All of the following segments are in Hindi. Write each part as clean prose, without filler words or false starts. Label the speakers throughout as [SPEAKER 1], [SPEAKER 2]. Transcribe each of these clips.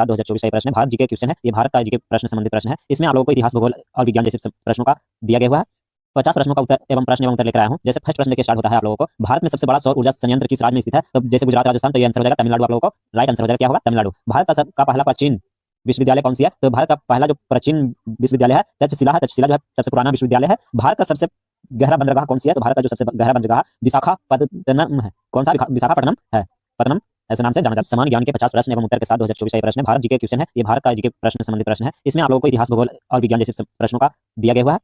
[SPEAKER 1] 2024 का ये प्रश्न है। भारत जीके क्वेश्चन है, ये भारत का जीके प्रश्न संबंधित प्रश्न है। इसमें आप लोगों को इतिहास, भूगोल और विज्ञान जैसे प्रश्नों का दिया गया हुआ है। 50 प्रश्नों का उत्तर एवं प्रश्न एवं उत्तर लेकर आया हूं। जैसे फर्स्ट प्रश्न देखिए स्टार्ट होता है आप लोगों को, भारत में सबसे बड़ा सौर ऊर्जा संयंत्र किस राज्य में स्थित है? तो जैसे गुजरात, राजस्थान, तो ये आंसर हो जाएगा तमिलनाडु। आप लोगों को राइट आंसर हो जाएगा क्या होगा? तमिलनाडु। भारत का पहला प्राचीन विश्वविद्यालय कौन सी है? तो भारत का पहला जो प्राचीन विश्वविद्यालय है तक्षशिला है। तक्षशिला जो है सबसे पुराना विश्वविद्यालय है। भारत का सबसे गहरा बंदरगाह कौन सी है? तो भारत का जो सबसे गहरा बंदरगाह विशाखापत्तनम है। कौन सा? विशाखापट्टनम है, पत्तनम ऐसे नाम से जाना जाता है। समान ज्ञान के 50 प्रश्न एवं उत्तर के साथ 2024 का ये प्रश्न है। भारत जीके क्वेश्चन है, ये भारत का जीके प्रश्न संबंधित प्रश्न है। इसमें आप लोगों को इतिहास, भूगोल और विज्ञान जैसे प्रश्नों का दिया गया हुआ है।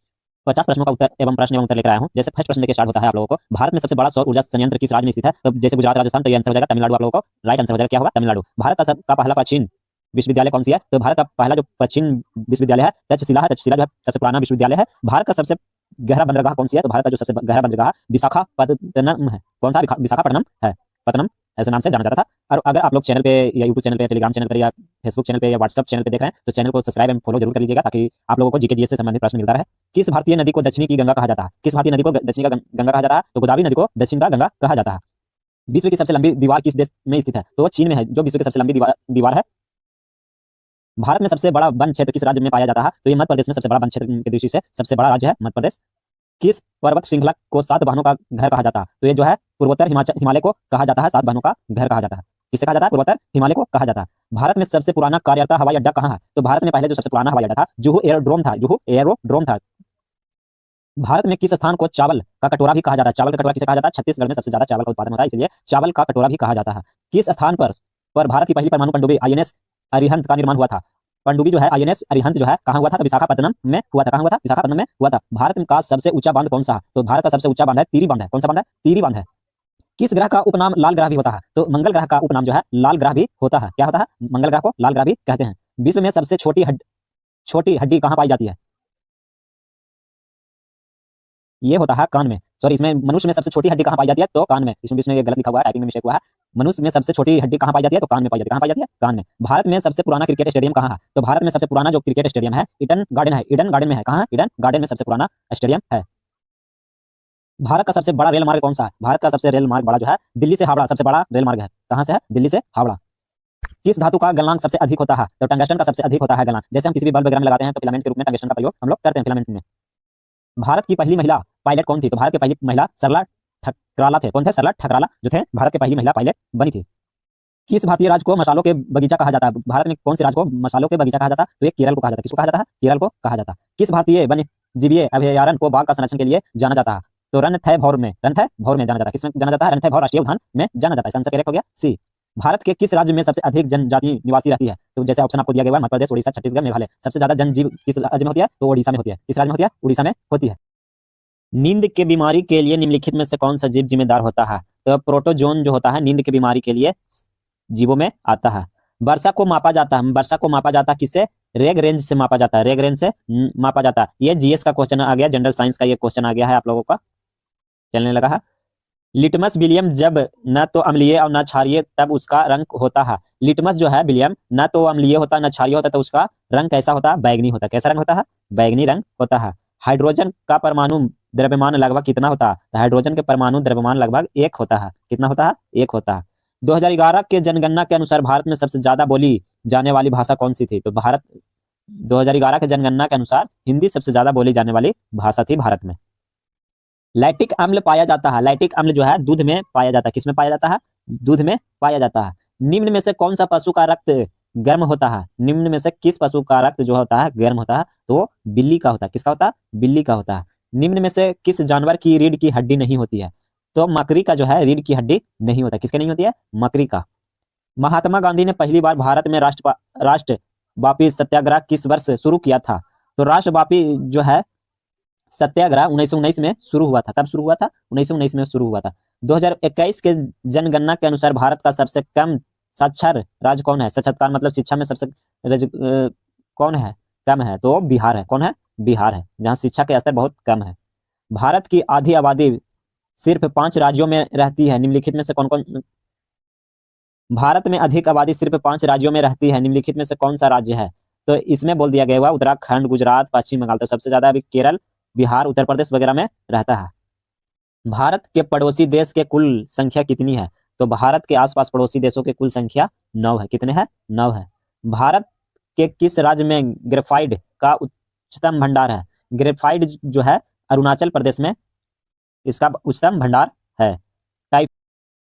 [SPEAKER 1] 50 प्रश्नों का उत्तर एवं प्रश्न एवं उत्तर लेकर आया हूं। जैसे फर्स्ट प्रश्न देखिए स्टार्ट होता है आप लोगों को, भारत में सबसे बड़ा सौर ऊर्जा संयंत्र किस राज्य में स्थित है? तो जैसे गुजरात, राजस्थान, तो ये आंसर हो जाएगा तमिलनाडु। आप लोगों को राइट आंसर हो जाएगा क्या होगा? तमिलनाडु। भारत का पहला प्राचीन विश्वविद्यालय कौन सी है? तो भारत का पहला जो प्राचीन विश्वविद्यालय है तक्षशिला है। तक्षशिला जो है सबसे पुराना विश्वविद्यालय है। भारत का सबसे गहरा बंदरगाह कौन सी है? तो भारत का जो सबसे गहरा बंदरगाह विशाखापत्तनम है। कौन सा? विशाखापट्टनम है, पत्तनम ऐसे नाम से जाना जाता था। और अगर आप लोग चैनल पे या यूट्यूब चैनल पे, टेलीग्राम चैनल पे या फेसबुक चैनल पे या व्हाट्सएप चैनल पे देख रहे हैं तो चैनल को सब्सक्राइब एंड फॉलो जरूर कर लीजिएगा ताकि आप लोगों को जीके जीएस से संबंधित प्रश्न मिलता रहे। किस भारतीय नदी को दक्षिणी की गंगा कहा जाता है? किस भारतीय नदी को दक्षिणी का गंगा कहा जाता है? तो गोदावरी नदी को दक्षिण का गंगा कहा जाता है। विश्व की सबसे लंबी दीवार किस देश में स्थित है? तो वो चीन में है, जो विश्व की सबसे लंबी दीवार है। भारत में सबसे बड़ा वन क्षेत्र किस राज्य में पाया जाता है? तो ये मध्य प्रदेश में सबसे बड़ा वन क्षेत्र की दृष्टि से सबसे बड़ा राज्य है मध्य प्रदेश। किस पर्वत श्रृंखला को 7 बहनों का घर कहा जाता है? तो ये जो है पूर्वोत्तर हिमालय को कहा जाता है 7 बहनों का घर कहा जाता है। किसे कहा जाता है? पूर्वोत्तर हिमालय को कहा जाता है। भारत में सबसे पुराना कार्यरत हवाई अड्डा कहाँ है? तो भारत में पहले जो सबसे पुराना हवाई अड्डा था जुहू एयरोड्रोम था। जुहू एयरोड्रोम था। भारत में किस स्थान को चावल का कटोरा भी कहा जाता है? चावल का कटोरा किसे कहा जाता है? छत्तीसगढ़ में सबसे ज्यादा चावल का उत्पादन होता है, इसलिए चावल का कटोरा भी कहा जाता है। किस स्थान पर भारत की पहली परमाणु पनडुब्बी आईएनएस अरिहंत का निर्माण हुआ था? पनडुब्बी जो है आईएनएस अरिहंत जो है कहां हुआ था? तो विशाखापत्तनम में हुआ था। कहां हुआ था? विशाखापत्तनम में हुआ था। भारत का सबसे ऊंचा बांध कौन सा है? तो भारत का सबसे ऊंचा बांध है टिहरी बांध है। कौन सा बांध है? टिहरी बांध है। किस ग्रह का उपनाम लाल ग्रह भी होता है? तो मंगल ग्रह का उपनाम जो है लाल ग्रह भी होता है। क्या होता है? मंगल ग्रह को लाल ग्रह भी कहते हैं। विश्व में सबसे छोटी हड्डी कहां पाई जाती है? ये होता है कान में। सॉरी, इसमें मनुष्य में सबसे छोटी हड्डी कहां पाई जाती है? तो कान में। इसमें ये गलत लिखा हुआ है, टाइपिंग में मिस्टेक हुआ है। मनुष्य में सबसे छोटी हड्डी कहां पाई जाती है? तो कान में पाई जाती है। कहां पाई जाती है? कान में। भारत में सबसे पुराना क्रिकेट स्टेडियम कहां है? तो भारत में सबसे पुराना जो क्रिकेट स्टेडियम है ईडन गार्डन है। ईडन गार्डन में है। कहां है? ईडन गार्डन में सबसे पुराना स्टेडियम है। भारत का सबसे बड़ा रेल मार्ग कौन सा है? भारत का सबसे रेल मार्ग बड़ा जो है दिल्ली से हावड़ा सबसे बड़ा रेल मार्ग है। कहां से है? दिल्ली से हावड़ा। किस धातु का गलनांक सबसे अधिक होता है? तो टंगस्टन का सबसे अधिक होता है गलनांक। जैसे हम किसी भी बल्ब वगैरह में लगाते हैं तो फिलामेंट के रूप में टंगस्टन का प्रयोग हम लोग करते हैं फिलामेंट में। भारत की पहली महिला पायलट कौन थी? तो भारत की पहली महिला सरला ठकराला थे। कौन थे? सरला ठकराला जो थे भारत की पहली महिला पायलट बनी थी। किस भारतीय राज्य को मसालों के बगीचा कहा जाता है? भारत में कौन से राज्य को मसालों के बगीचा कहा जाता है? तो ये केरल को कहा जाता है। किसको कहा जाता है? केरल को कहा जाता है। किस भारतीय वन्य जीवीय अभयारण्य को बाघ का संरक्षण के लिए जाना जाता है? तो रणथंभौर में जाना जाता है। किसमें जाना जाता है? रणथंभौर राष्ट्रीय उद्यान में जाना जाता है। आंसर करेक्ट हो गया सी। भारत के किस राज्य में सबसे अधिक जनजाति निवासी रहती है? तो जैसे ऑप्शन आपको दिया गया है मध्य प्रदेश, उड़ीसा, छत्तीसगढ़, मेघालय। सबसे ज्यादा जनजीव किस राज्य में होती है? तो ओडिशा में होती है। किस राज्य में होती है? उड़ीसा में होती है। नींद के बीमारी के लिए निम्नलिखित में से कौन सा जीव जिम्मेदार होता है? तो प्रोटोजोन जो होता है नींद की बीमारी के लिए जीवों में आता है। वर्षा को मापा जाता है। वर्षा को मापा जाता है किससे? रेग रेंज से मापा जाता है। रेग रेंज से मापा जाता है। ये जीएस का क्वेश्चन आ गया, जनरल साइंस का ये क्वेश्चन आ गया है आप लोगों का, चलने लगा है। लिटमस विलियम जब न तो अम्लीय और न क्षारीय तब उसका रंग होता है। लिटमस जो है विलियम न तो अम्लीय होता न क्षारीय होता, तो उसका रंग कैसा होता है? बैगनी होता है। कैसा रंग होता है? बैगनी रंग होता है। हाइड्रोजन का परमाणु द्रव्यमान लगभग कितना होता है? तो हाइड्रोजन के परमाणु द्रव्यमान लगभग 1 होता है। कितना होता है? 1 होता है। 2011 के जनगणना के अनुसार भारत में सबसे ज्यादा बोली जाने वाली भाषा कौन सी थी? तो 2011 के जनगणना के अनुसार हिंदी सबसे ज्यादा बोली जाने वाली भाषा थी भारत में। लैक्टिक अम्ल पाया जाता है। लैक्टिक अम्ल जो है दूध में पाया जाता है। किसमें पाया जाता है? दूध में पाया जाता है। निम्न में से कौन सा पशु का रक्त गर्म होता है? निम्न में से किस पशु का रक्त जो होता है गर्म होता है? तो बिल्ली का होता है। किसका होता है? बिल्ली का होता है। निम्न में से किस जानवर की रीढ़ की हड्डी नहीं होती है? तो मकड़ी का जो है रीढ़ की हड्डी नहीं होता। किसके नहीं होती है? मकड़ी का। महात्मा गांधी ने पहली बार भारत में राष्ट्रव्यापी सत्याग्रह किस वर्ष शुरू किया था? तो राष्ट्रव्यापी जो है सत्याग्रह 1919 में शुरू हुआ था। कब शुरू हुआ था? 1919 में शुरू हुआ था। 2021 के जनगणना के अनुसार भारत का सबसे कम साक्षर राज्य कौन है? साक्षरता मतलब शिक्षा में सबसे कौन है कम है? तो बिहार है। कौन है? बिहार है, जहां शिक्षा के स्तर बहुत कम है। भारत की आधी आबादी सिर्फ 5 राज्यों में रहती है। निम्नलिखित में से कौन कौन? भारत में अधिक आबादी सिर्फ 5 राज्यों में रहती है। निम्नलिखित में से कौन सा राज्य है? तो इसमें बोल दिया गया हुआ उत्तराखंड, गुजरात, पश्चिम बंगाल। तो सबसे ज्यादा अभी केरल, बिहार, उत्तर प्रदेश वगैरह में रहता है। भारत के पड़ोसी देश के कुल संख्या कितनी है? तो भारत के आसपास पड़ोसी देशों की कुल संख्या 9 है। कितने हैं? 9 है। भारत के किस राज्य में ग्रेफाइट का उच्चतम भंडार है? ग्रेफाइट जो है अरुणाचल प्रदेश में इसका उच्चतम भंडार है। टाइप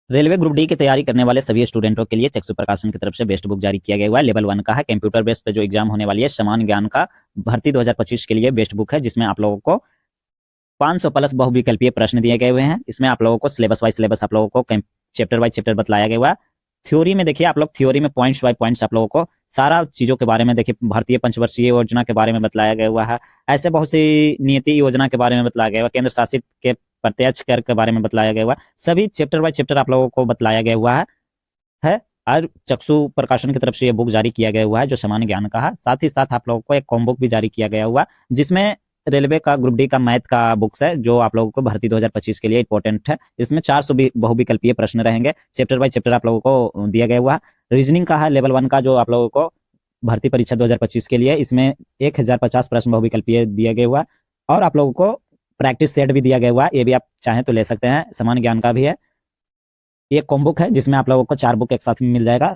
[SPEAKER 1] रेलवे ग्रुप डी की तैयारी करने वाले सभी स्टूडेंटों के लिए चक्षु प्रकाशन की तरफ से बेस्ट बुक जारी किया गया हुआ है। लेवल 1 का है, कंप्यूटर बेस्ड पे जो एग्जाम होने वाली है, समान ज्ञान का भर्ती 2025 के लिए बेस्ट बुक है, जिसमें आप लोगों को 500 प्लस बहुविकल्पीय प्रश्न दिए गए हुए हैं। इसमें आप लोगों को सिलेबस वाइज सिलेबस आप लोगों को चैप्टर वाइज चैप्टर बतलाया गया हुआ है। थ्योरी में देखिए आप लोग थ्योरी में पॉइंट्स बाय पॉइंट्स आप लोगों को सारा चीजों के बारे में देखिए, भारतीय पंचवर्षीय योजना के बारे में बतलाया गया हुआ है, ऐसे बहुत सी नीति योजना के बारे में बतलाया गया हुआ, केंद्र शासित के प्रत्यक्ष कर के बारे में बतलाया गया हुआ, सभी चैप्टर बाय चैप्टर आप लोगों को बतलाया गया हुआ है। और चक्षु प्रकाशन की तरफ से ये बुक जारी किया गया हुआ है जो सामान्य ज्ञान का है। साथ ही साथ आप लोगों को एक कॉम्बो भी जारी किया गया हुआ जिसमें रेलवे का ग्रुप डी का मैथ का बुक्स है जो आप लोगों को भर्ती 2025 के लिए इंपॉर्टेंट है। इसमें 400 बहुविकल्पीय प्रश्न रहेंगे, चैप्टर बाय चैप्टर आप लोगों को दिया गया हुआ है। रीजनिंग का है लेवल 1 का जो आप लोगों को भर्ती परीक्षा 2025 के लिए, इसमें 1050 प्रश्न बहुविकल्पीय दिया गया हुआ और आप लोगों को प्रैक्टिस सेट भी दिया गया हुआ है, ये भी आप चाहें तो ले सकते हैं, समान ज्ञान का भी है। ये कॉम्बो है जिसमें आप लोगों को 4 बुक एक साथ में मिल जाएगा।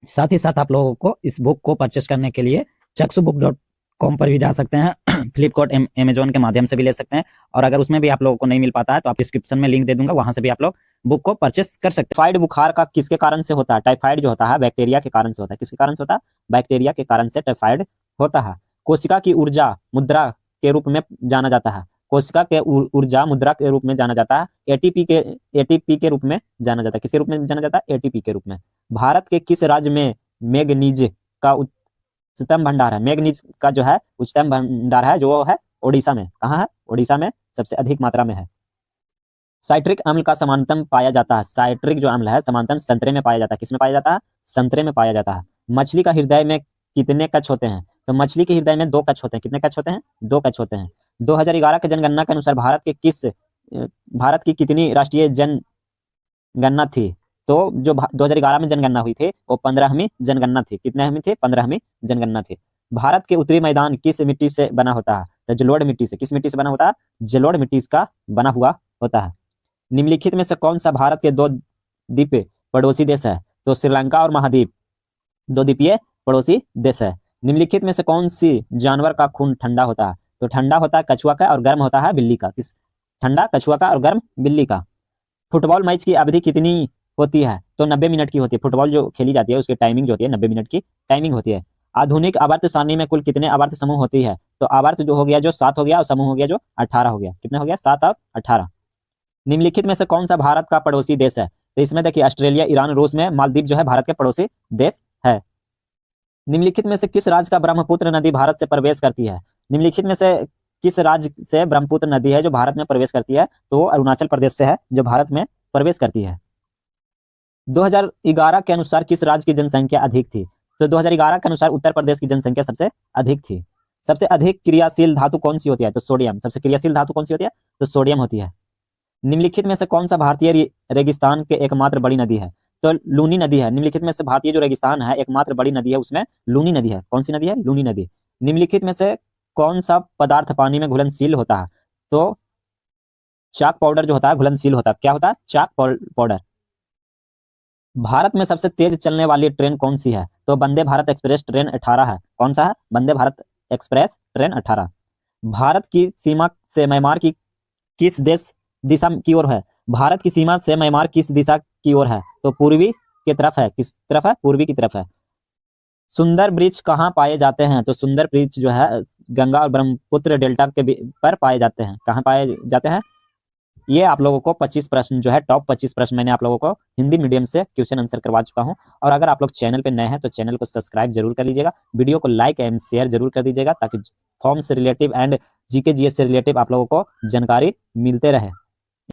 [SPEAKER 1] साथ ही साथ आप लोगों को इस बुक को परचेस करने के लिए चक्षुबुक.com पर भी जा सकते हैं, फ्लिपकार्ट अमेजोन के माध्यम से भी ले सकते हैं, और अगर उसमें भी आप लोगों को नहीं मिल पाता है तो आप डिस्क्रिप्शन में लिंक दे दूंगा, वहां से भी आप लोग बुक को परचेस कर सकते हैं। टाइफाइड बुखार का किसके कारण से होता है? टाइफाइड जो होता है बैक्टीरिया के कारण से होता है। किसके कारण से होता है? बैक्टीरिया के कारण से टाइफाइड होता है। कोशिका की ऊर्जा मुद्रा के रूप में जाना जाता है। कोशिका के ऊर्जा मुद्रा के रूप में जाना जाता है। एटीपी के रूप में जाना जाता है। किसके रूप में जाना जाता है? एटीपी के रूप में। भारत के किस राज्य में मैग्नीज का उच्चतम भंडार है? मैग्नीज का जो है उच्चतम भंडार है जो है ओडिशा में। कहाँ है? ओडिशा में सबसे अधिक मात्रा में है। साइट्रिक अम्ल का समानतम पाया जाता है। साइट्रिक जो अम्ल है समानतम संतरे में पाया जाता है। किसमें पाया जाता है? संतरे में पाया जाता है। मछली का हृदय में कितने कच्छ होते हैं? तो मछली के हृदय में 2 कच्छ होते हैं। कितने कच्छ होते हैं? 2 कच्छ होते हैं। 2011 के जनगणना के अनुसार भारत की कितनी राष्ट्रीय जनगणना थी? तो जो 2011 में जनगणना हुई थी वो 15वीं जनगणना थी। कितने थी? 15वीं जनगणना थी। भारत के उत्तरी मैदान किस मिट्टी से बना होता है? तो जलोढ़ मिट्टी से। किस मिट्टी से बना होता है? जलोढ़ मिट्टी का बना हुआ होता है। निम्नलिखित में से कौन सा भारत के 2 द्वीप पड़ोसी देश है? तो श्रीलंका और महाद्वीप 2 द्वीपीय पड़ोसी देश है। निम्नलिखित में से कौन सी जानवर का खून ठंडा होता है? तो ठंडा होता है कछुआ का और गर्म होता है बिल्ली का। किस? ठंडा कछुआ का और गर्म बिल्ली का। फुटबॉल मैच की अवधि कितनी होती है? तो 90 मिनट की होती है। फुटबॉल जो खेली जाती है उसकी टाइमिंग जो होती है 90 मिनट की टाइमिंग होती है। आधुनिक आवर्त सारणी में कुल कितने आवर्त समूह होती है? तो आवर्त जो हो गया जो 7 हो गया और समूह हो गया जो 18 हो गया। कितने हो गया? 7 और 18। निम्नलिखित में से कौन सा भारत का पड़ोसी देश है? तो इसमें देखिए ऑस्ट्रेलिया, ईरान, रूस में मालदीव जो है भारत के पड़ोसी देश है। निम्नलिखित में से किस राज्य का ब्रह्मपुत्र नदी भारत से प्रवेश करती है? निम्नलिखित में से किस राज्य से ब्रह्मपुत्र नदी है जो भारत में प्रवेश करती है? तो अरुणाचल प्रदेश से है जो भारत में प्रवेश करती है। 2011 के अनुसार किस राज्य की जनसंख्या अधिक थी? तो 2011 के अनुसार उत्तर प्रदेश की जनसंख्या सबसे अधिक थी। सबसे अधिक क्रियाशील धातु कौन सी होती है? तो सोडियम। सबसे क्रियाशील धातु कौन सी होती है? तो सोडियम होती है। निम्नलिखित में से कौन सा भारतीय रेगिस्तान के एकमात्र बड़ी नदी है? तो लूनी नदी है। निम्नलिखित में से भारतीय जो रेगिस्तान है एकमात्र बड़ी नदी है उसमें लूनी नदी है। कौन सी नदी है? लूनी नदी। निम्नलिखित में से कौन सा पदार्थ पानी में घुलनशील होता है? तो चाक पाउडर जो होता है घुलनशील होता है। क्या होता है? चाक पाउडर। भारत में सबसे तेज चलने वाली ट्रेन कौन सी है? तो वंदे भारत एक्सप्रेस ट्रेन 18 है। कौन सा है? Vande Bharat express train 18। भारत की सीमा से म्यांमार की किस देश दिशा की ओर है? भारत की सीमा से म्यांमार किस दिशा की ओर है? तो पूर्वी की तरफ है। किस तरफ है? पूर्वी की तरफ है। सुंदर वृक्ष कहाँ पाए जाते हैं? तो सुंदर वृक्ष जो है गंगा और ब्रह्मपुत्र डेल्टा के पर पाए जाते हैं। कहाँ पाए जाते हैं? ये आप लोगों को 25 प्रश्न जो है टॉप 25 प्रश्न मैंने आप लोगों को हिंदी मीडियम से क्वेश्चन आंसर करवा चुका हूं। और अगर आप लोग चैनल पे नए हैं तो चैनल को सब्सक्राइब जरूर कर लीजिएगा, वीडियो को लाइक एंड शेयर जरूर कर दीजिएगा ताकि फॉर्म से रिलेटिव एंड जीके जीएस से रिलेटिव आप लोगों को जानकारी मिलते रहे।